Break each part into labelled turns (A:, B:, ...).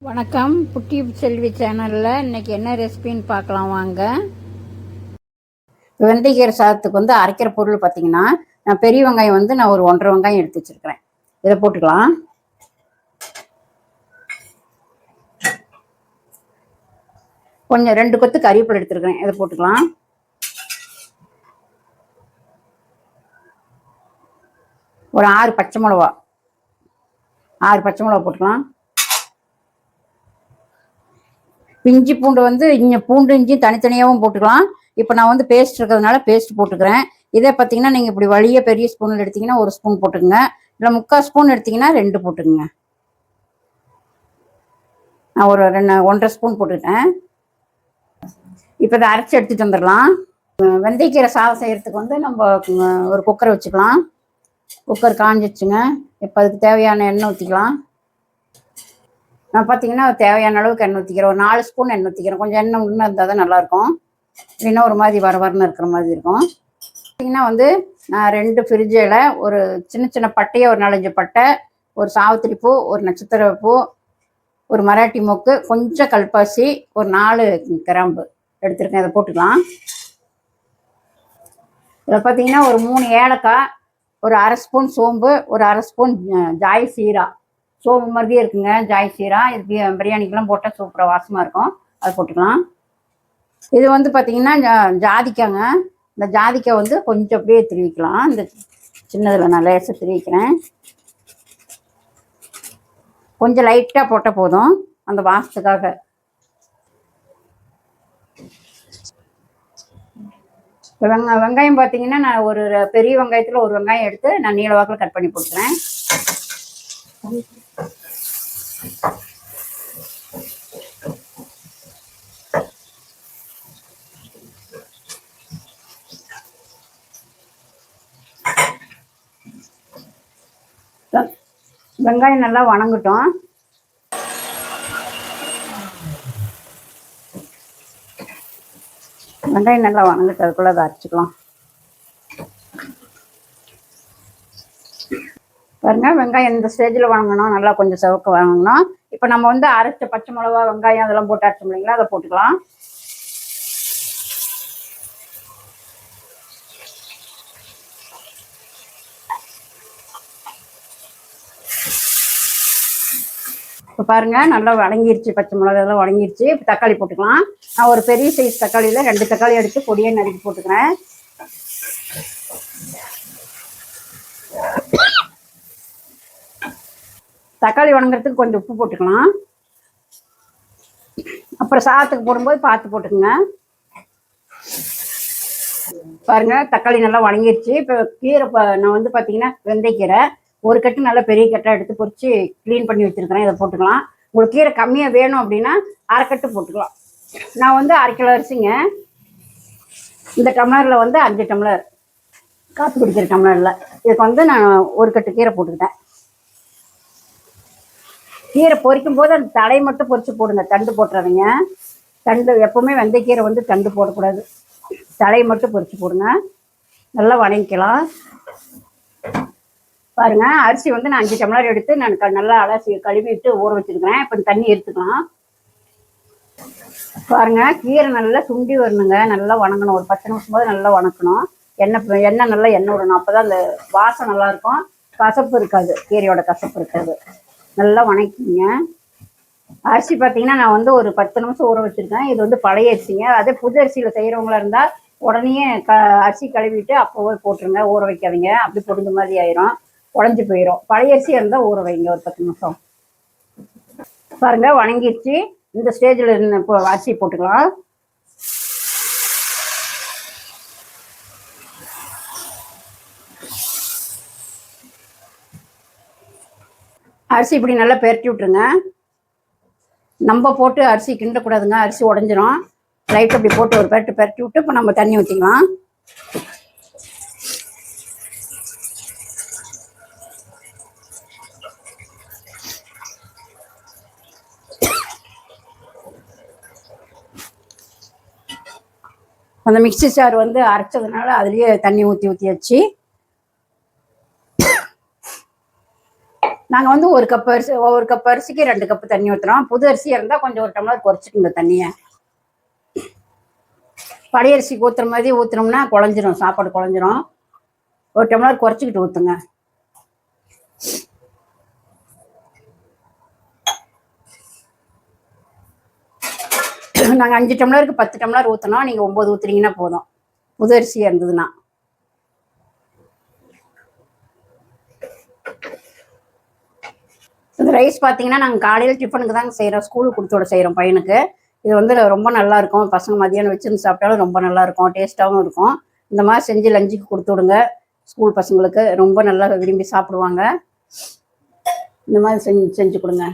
A: வணக்கம். புட்டி செல்வி சேனலில் இன்றைக்கி என்ன ரெசிபின்னு பார்க்கலாம் வாங்க. வெந்தயக்கீரை சாதத்துக்கு வந்து அரைக்கிற பொருள் பார்த்திங்கன்னா, நான் பெரிய வெங்காயம் வந்து நான் ஒரு 1.5 வெங்காயம் எடுத்து வச்சுருக்கிறேன். இதை போட்டுக்கலாம். கொஞ்சம் 2 கொத்து கறிவேப்பிலை எடுத்துருக்கிறேன். இதை போட்டுக்கலாம். ஒரு 6 பச்சை மிளகா போட்டுக்கலாம். இஞ்சி பூண்டு வந்து பூண்டு இஞ்சி தனித்தனியாகவும் போட்டுக்கலாம். இப்போ நான் வந்து பேஸ்ட் இருக்கிறதுனால பேஸ்ட் போட்டுக்கிறேன். இதே பார்த்தீங்கன்னா நீங்கள் இப்படி வழியே பெரிய ஸ்பூனில் எடுத்தீங்கன்னா 1 ஸ்பூன் போட்டுக்கோங்க. இல்லை 3/4 ஸ்பூன் எடுத்தீங்கன்னா 2 போட்டுக்கோங்க. நான் ஒரு 1.5 ஸ்பூன் போட்டுக்கிட்டேன். இப்போ இதை அரைச்சி எடுத்துகிட்டு வந்துடலாம். வெந்தயக்கீரை சாதம் செய்கிறதுக்கு வந்து நம்ம ஒரு குக்கரை வச்சுக்கலாம். குக்கர் காஞ்சிடுச்சுங்க. இப்போ அதுக்கு தேவையான எண்ணெய் ஊற்றிக்கலாம். நான் பார்த்தீங்கன்னா தேவையான அளவுக்கு எண்ணெய் ஊற்றிக்கிறேன். ஒரு 4 ஸ்பூன் எண்ணெய் ஊற்றிக்கிறேன். கொஞ்சம் எண்ணெய் உள்ள இருந்தால் தான் நல்லாயிருக்கும். இல்லைன்னா ஒரு மாதிரி வரன்னு இருக்கிற மாதிரி இருக்கும். பார்த்தீங்கன்னா வந்து நான் 2 ஃப்ரிட்ஜில் ஒரு சின்ன சின்ன பட்டையை ஒரு 4-5 பட்டை, ஒரு சாவித்திரி பூ, ஒரு நட்சத்திர பூ, ஒரு மராட்டி மொக்கு, கொஞ்சம் கல்பாசி, ஒரு 4 கிராம்பு எடுத்துருக்கேன். இதை போட்டுக்கலாம். இதில் பார்த்தீங்கன்னா ஒரு 3 ஏலக்காய், ஒரு 1/2 ஸ்பூன் சோம்பு, ஒரு 1/2 ஸ்பூன் ஜாய் சீரா. சோம்பு மாதிரியே இருக்குங்க ஜாய் சீரா. இது பிரியாணிக்கெல்லாம் போட்டால் சூப்பராக வாசமாக இருக்கும். அதை போட்டுக்கலாம். இது வந்து பார்த்தீங்கன்னா ஜாதிக்காங்க. இந்த ஜாதிக்காய் வந்து கொஞ்சம் அப்படியே திருவிக்கலாம். இந்த சின்னதில் நான் லேசாக திருவிக்கிறேன். கொஞ்சம் லைட்டாக போட்டால் போதும் அந்த வாசத்துக்காக. வெங்காயம் பார்த்தீங்கன்னா நான் ஒரு பெரிய வெங்காயத்தில் ஒரு வெங்காயம் எடுத்து நான் நீள வாக்கில் கட் பண்ணி போட்டுக்கிறேன். வெங்காயம் நல்லா வணங்கட்டும். வெங்காயம் நல்லா வணங்கிட்டு அதுக்குள்ளே அதை அரைச்சிக்கலாம். பாருங்க, வெங்காயம் இந்த ஸ்டேஜில் வணங்கணும். நல்லா கொஞ்சம் செவக்க வணங்கணும். இப்போ நம்ம வந்து அரைச்ச பச்சை மிளகா, வெங்காயம் அதெல்லாம் போட்டு அரைச்சோம் இல்லைங்களா, அதை போட்டுக்கலாம். இப்போ பாருங்க நல்லா வணங்கிருச்சு. பச்சை மிளகா எல்லாம் வணங்கிருச்சு. இப்போ தக்காளி போட்டுக்கலாம். நான் ஒரு பெரிய சைஸ் தக்காளியில் 2 தக்காளி எடுத்து பொடியை நறுக்கி போட்டுக்கிறேன். தக்காளி வணங்குறதுக்கு கொஞ்சம் உப்பு போட்டுக்கலாம். அப்புறம் சாதத்துக்கு போடும்போது பார்த்து போட்டுக்கோங்க. பாருங்க தக்காளி நல்லா வணங்கிருச்சு. இப்போ கீரை நான் வந்து பார்த்தீங்கன்னா வெந்தயக்கீரை ஒரு கட்டு நல்லா பெரிய கட்டாக எடுத்து பொறிச்சு க்ளீன் பண்ணி வச்சுருக்கிறேன். இதை போட்டுக்கலாம். உங்களுக்கு கீரை கம்மியாக வேணும் அப்படின்னா 1/2 கட்டு போட்டுக்கலாம். நான் வந்து 1/2 கிலோ அரிசிங்க. இந்த டம்ளரில் வந்து 5 டம்ளர் காற்று குடிக்கிற டம்ளரில் இதுக்கு வந்து நான் ஒரு கட்டு கீரை போட்டுக்கிட்டேன். கீரை பொரிக்கும் போது அந்த தலை மட்டும் பொரிச்சு போடுங்க, தண்டு போட்டுறாதீங்க. தண்டு எப்போவுமே வெந்தயக்கீரை வந்து தண்டு போடக்கூடாது. தலையை மட்டும் பொரிச்சு போடுங்க. நல்லா வணங்கிக்கலாம். பாருங்க அரிசி வந்து நான் 5 டம்ளர் எடுத்து நான் நல்லா அலசி கழுவிட்டு ஊற வச்சிருக்கிறேன். இப்போ தண்ணி எடுத்துக்கலாம். பாருங்க கீரை நல்லா சுண்டி வரணுங்க. நல்லா வணங்கணும். ஒரு 10 நிமிஷம் போது நல்லா வணக்கணும். எண்ணெய் நல்லா எண்ணெய் விடணும். அப்போ தான் அந்த வாசம் நல்லா இருக்கும். கசப்பு இருக்காது, கீரையோட கசப்பு இருக்காது. நல்லா வணக்கிங்க. அரிசி பார்த்தீங்கன்னா நான் வந்து ஒரு 10 நிமிஷம் ஊற வச்சுருக்கேன். இது வந்து பழைய அரிசிங்க. அதே புது அரிசியில் செய்கிறவங்களா இருந்தால் உடனே அரிசி கழுவிட்டு அப்போவே போட்டுருங்க. ஊற வைக்காதீங்க, அப்படி பொடிஞ்ச மாதிரி ஆயிரும், உடஞ்சி போயிடும். பழைய அரிசியாக இருந்தால் ஊற வைங்க ஒரு 10 நிமிஷம். பாருங்க வணங்கிடுச்சு. இந்த ஸ்டேஜில் இப்போ அரிசி போட்டுக்கலாம். அரிசி இப்படி நல்லா பெரட்டி விட்டுருங்க. நம்ம போட்டு அரிசி கிண்டக்கூடாதுங்க, அரிசி உடஞ்சிரும். லைட்டாக அப்படி போட்டு ஒரு பெரட்டி விட்டு இப்போ நம்ம தண்ணி ஊற்றிக்கலாம். அந்த மிக்சி சார் வந்து அரைச்சதுனால அதுலேயே தண்ணி ஊற்றி வச்சு நாங்கள் வந்து ஒரு கப் அரிசிக்கு 2 கப்பு தண்ணி ஊற்றுறோம். புது அரிசியாக இருந்தால் கொஞ்சம் ஒரு டம்ளர் குறைச்சிக்குங்க தண்ணியை. பழைய அரிசிக்கு ஊற்றுற மாதிரி ஊற்றுனோம்னா குழஞ்சிரும், சாப்பாடு குழஞ்சிரும். ஒரு டம்ளர் குறைச்சிக்கிட்டு ஊற்றுங்க. நாங்கள் 5 டம்ளருக்கு 10 டம்ளர் ஊற்றினோம். நீங்கள் 9 ஊற்றுனீங்கன்னா போதும், புது அரிசியாக இருந்ததுன்னா. இந்த ரைஸ் பார்த்தீங்கன்னா நாங்கள் காலையில் டிஃபனுக்கு தாங்க செய்கிறோம், ஸ்கூலுக்கு கொடுத்து விட செய்கிறோம் பையனுக்கு. இது வந்து ரொம்ப நல்லாயிருக்கும். பசங்க மதியானம் வச்சுருந்து சாப்பிட்டாலும் ரொம்ப நல்லாயிருக்கும், டேஸ்ட்டாகவும் இருக்கும். இந்த மாதிரி செஞ்சு லஞ்சுக்கு கொடுத்து விடுங்க ஸ்கூல் பசங்களுக்கு, ரொம்ப நல்லா விரும்பி சாப்பிடுவாங்க. இந்த மாதிரி செஞ்சு கொடுங்க.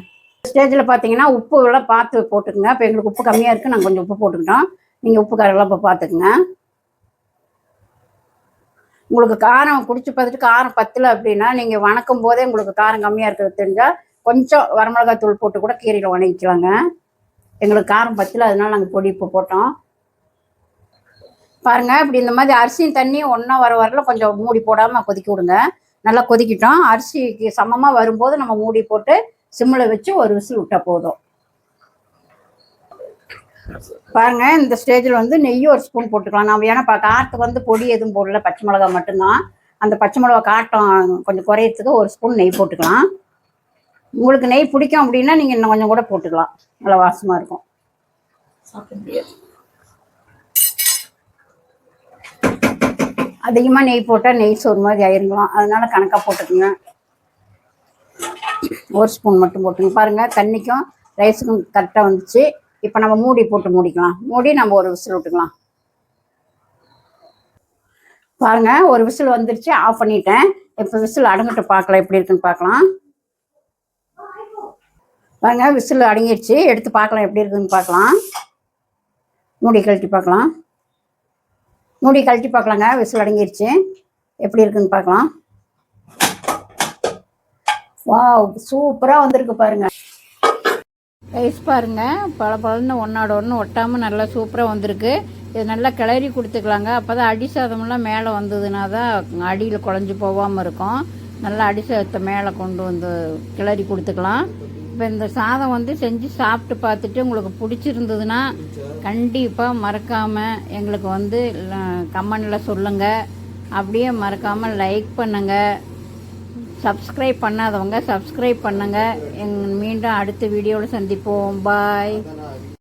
A: ஸ்டேஜில் பார்த்தீங்கன்னா உப்பு எல்லாம் பார்த்து போட்டுக்குங்க. இப்போ எங்களுக்கு உப்பு கம்மியாக இருக்குது, நாங்கள் கொஞ்சம் உப்பு போட்டுக்கிட்டோம். நீங்கள் உப்பு காரெல்லாம் இப்போ பார்த்துக்குங்க. உங்களுக்கு காரம் குடிச்சு பார்த்துட்டு காரம் பத்தலை அப்படின்னா நீங்கள் வணக்கும் போதே உங்களுக்கு காரம் கம்மியாக இருக்கிறது தெரிஞ்சால் கொஞ்சம் வரமிளகாய் தூள் போட்டு கூட கீரையில் வணக்கிக்கலாங்க. எங்களுக்கு காரம் பத்தலை, அதனால நாங்கள் பொடி உப்பு போட்டோம். பாருங்கள், இப்படி இந்த மாதிரி அரிசியும் தண்ணியும் ஒன்றா வரல கொஞ்சம் மூடி போடாமல் கொதிக்க விடுங்க. நல்லா கொதிக்கிட்டோம். அரிசிக்கு சமமாக வரும்போது நம்ம மூடி போட்டு சிம்மில் வச்சு ஒரு விசில் விட்டால் போதும். பாருங்க, இந்த ஸ்டேஜில் வந்து நெய் ஒரு ஸ்பூன் போட்டுக்கலாம். நம்ம ஏன்னா காரத்துக்கு வந்து பொடி எதுவும் போடல, பச்சை மிளகா மட்டும்தான். அந்த பச்சை மிளகா காட்டம் கொஞ்சம் குறையறதுக்கு ஒரு ஸ்பூன் நெய் போட்டுக்கலாம். உங்களுக்கு நெய் பிடிக்கும் அப்படின்னா நீங்கள் இன்னும் கொஞ்சம் கூட போட்டுக்கலாம், நல்லா வாசமாக இருக்கும். அதிகமாக நெய் போட்டால் நெய் சோறு மாதிரி ஆயிருங்களாம், அதனால கணக்காக போட்டுக்குங்க. ஒரு ஸ்பூன் மட்டும் போட்டுங்க. பாருங்கள், தண்ணிக்கும் ரைஸுக்கும் கரெக்டாக வந்துச்சு. இப்போ நம்ம மூடி போட்டு மூடிக்கலாம். மூடி நம்ம ஒரு விசில் விட்டுக்கலாம். பாருங்கள், ஒரு விசில் வந்துருச்சு, ஆஃப் பண்ணிட்டேன். இப்போ விசில் அடங்கிட்டு பார்க்கலாம் எப்படி இருக்குன்னு பார்க்கலாம். பாருங்கள், விசில் அடங்கிடுச்சு, எடுத்து பார்க்கலாம் எப்படி இருக்குதுன்னு பார்க்கலாம். மூடி கழட்டி பார்க்கலாம். மூடி கழட்டி பார்க்கலாங்க. விசில் அடங்கிடுச்சு, எப்படி இருக்குதுன்னு பார்க்கலாம். வாவ், சூப்பராக வந்திருக்கு பாருங்க. ரைஸ் பாருங்க, பழன்னு ஒன்றோட ஒன்று ஒட்டாமல் நல்லா சூப்பராக வந்திருக்கு. இது நல்லா கிளறி கொடுத்துக்கலாங்க. அப்போ தான் அடி சாதமெல்லாம் மேலே வந்ததுன்னா தான் அடியில் குழஞ்சி போகாமல் இருக்கும். நல்லா அடி சாதத்தை மேலே கொண்டு வந்து கிளறி கொடுத்துக்கலாம். இப்போ இந்த சாதம் வந்து செஞ்சு சாப்பிட்டு பார்த்துட்டு உங்களுக்கு பிடிச்சிருந்ததுன்னா கண்டிப்பாக மறக்காமல் எங்களுக்கு வந்து கமெண்டில் சொல்லுங்கள். அப்படியே மறக்காமல் லைக் பண்ணுங்கள். சப்ஸ்கிரைப் பண்ணாதவங்க சப்ஸ்கிரைப் பண்ணுங்கள். மீண்டும் அடுத்த வீடியோவில் சந்திப்போம். பாய்.